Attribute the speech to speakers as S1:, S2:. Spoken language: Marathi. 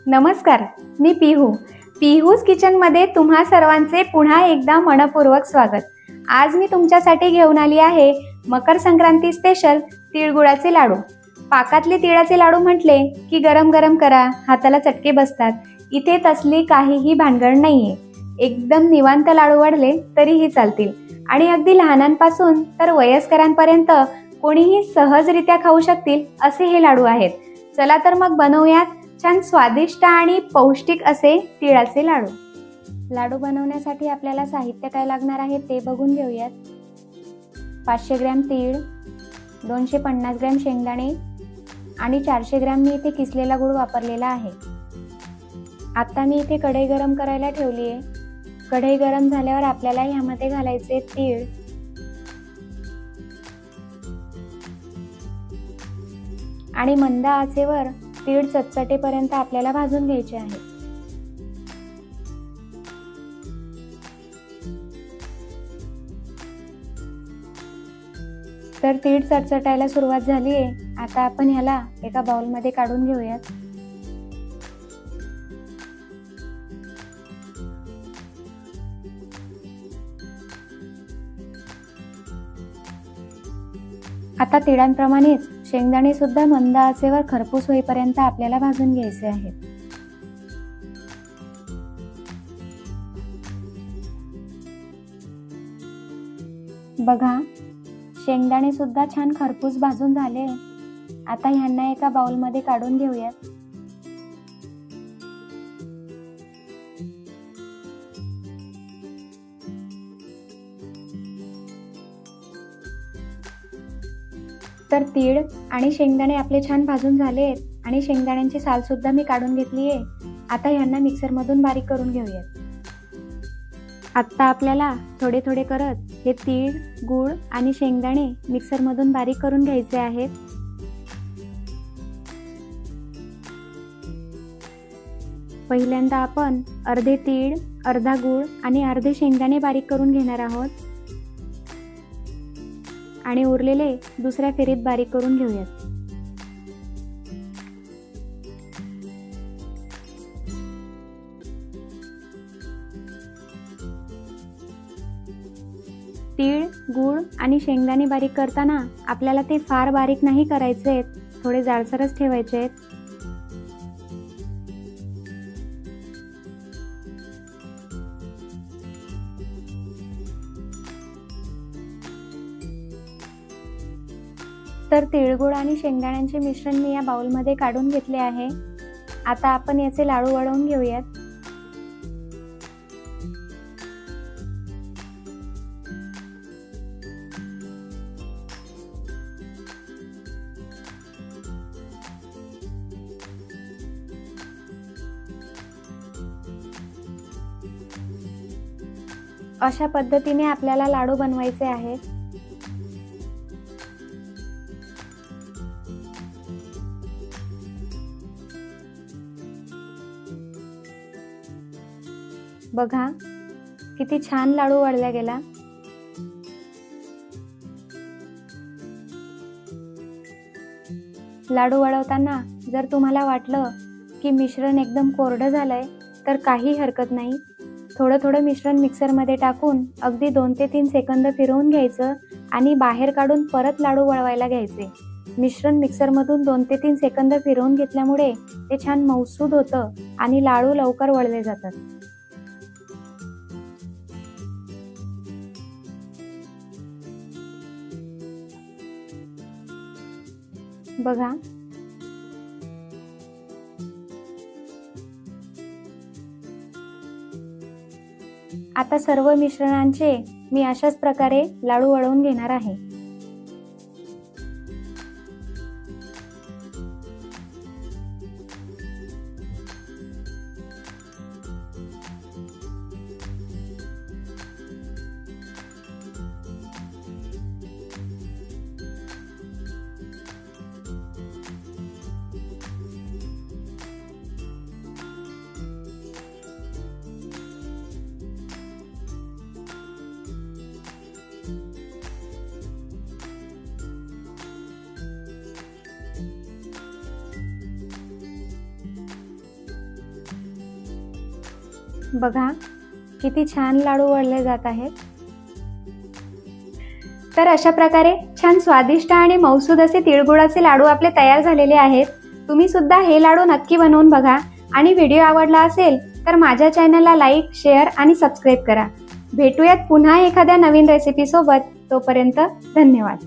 S1: नमस्कार, मी पिहूज किचनमध्ये तुम्हा सर्वांचे पुन्हा एकदा मनपूर्वक स्वागत. आज मी तुमच्यासाठी घेऊन आली आहे मकर संक्रांती स्पेशल तिळगुळाचे लाडू. पाकातले तिळाचे लाडू म्हटले की गरम गरम करा, हाताला चटके बसतात. इथे तसली काहीही भानगड नाहीये. एकदम निवांत लाडू वाढले तरीही चालतील आणि अगदी लहानांपासून तर वयस्करांपर्यंत कोणीही सहजरित्या खाऊ शकतील असे हे लाडू आहेत. चला तर मग बनवूयात छान स्वादिष्ट आणि पौष्टिक असे तिळाचे लाडू. लाडू बनवण्यासाठी आपल्याला साहित्य काय लागणार आहे ते बघून घेऊयात. 500 ग्रॅम तीळ, 250 ग्रॅम शेंगदाणे आणि 400 ग्रॅम मी इथे किसलेला गूळ वापरलेला आहे. आता मी इथे कढई गरम करायला ठेवली आहे. कढई गरम झाल्यावर आपल्याला ह्यामध्ये घालायचे तीळ. आणि मंद आचेवर तीळ चटचटेपर्यंत आपल्याला भाजून घ्यायचे आहे. तर तीळ चटचटायला सुरुवात झाली आहे. आता आपण ह्याला एका बाउलमध्ये काढून घेऊयात. आता तिळांप्रमाणेच शेंगदाणे सुद्धा मंद आचेवर खरपूस होईपर्यंत आपल्याला भाजून घ्यायचे आहेत. बघा, शेंगदाणे सुद्धा छान खरपूस भाजून झाले. आता ह्यांना एका बाउलमध्ये काढून घेऊयात. तर तीळ आणि शेंगदाणे आपले छान भाजून झाले आहेत आणि शेंगदाण्यांची साल सुद्धा मी काढून घेतली आहे. आता ह्यांना मिक्सरमधून बारीक करून घेऊयात. आता आपल्याला थोडे थोडे करत हे तीळ, गूळ आणि शेंगदाणे मिक्सरमधून बारीक करून घ्यायचे आहेत. पहिल्यांदा आपण अर्धे तीळ, अर्धा गूळ आणि अर्धे शेंगदाणे बारीक करून घेणार आहोत आणि उरलेले दुसऱ्या फेरीत बारीक करून घेऊयात. तीळ, गूळ आणि शेंगदाणे बारीक करताना आपल्याला ते फार बारीक नाही करायचे आहेत, थोडे जाडसरच ठेवायचे आहेत. तर तिळगुळ आणि शेंगदाण्यांचे मिश्रण मी या बाउलमध्ये काढून घेतले आहे. आता आपण याचे लाडू वळवून घेऊयात. अशा पद्धतीने आपल्याला लाडू बनवायचे आहेत. बघा, किती छान लाडू वळला गेला. लाडू वळवताना जर तुम्हाला वाटलं की मिश्रण एकदम कोरडं झालंय तर काही हरकत नाही. थोडं थोडं मिश्रण मिक्सरमध्ये टाकून अगदी 2 ते 3 सेकंद फिरवून घ्यायचं आणि बाहेर काढून परत लाडू वळवायला घ्यायचे. मिश्रण मिक्सरमधून 2 ते 3 सेकंद फिरवून घेतल्यामुळे ते छान मऊसूद होतं आणि लाडू लवकर वळले जातात. बघा, आता सर्व मिश्रणांचे मी अशाच प्रकारे लाडू वळवून घेणार आहे. बघा किती छान लाडू वळले जात आहेत. तर अशा प्रकारे छान स्वादिष्ट आणि मऊसूद असे तिळगुळाचे लाडू आपले तयार झालेले आहेत. तुम्ही सुद्धा हे लाडू नक्की बनवून बघा आणि व्हिडिओ आवडला असेल तर माझ्या चॅनलला लाईक, शेअर आणि सबस्क्राईब करा. भेटूयात पुन्हा एखाद्या नवीन रेसिपी सोबत. तोपर्यंत धन्यवाद.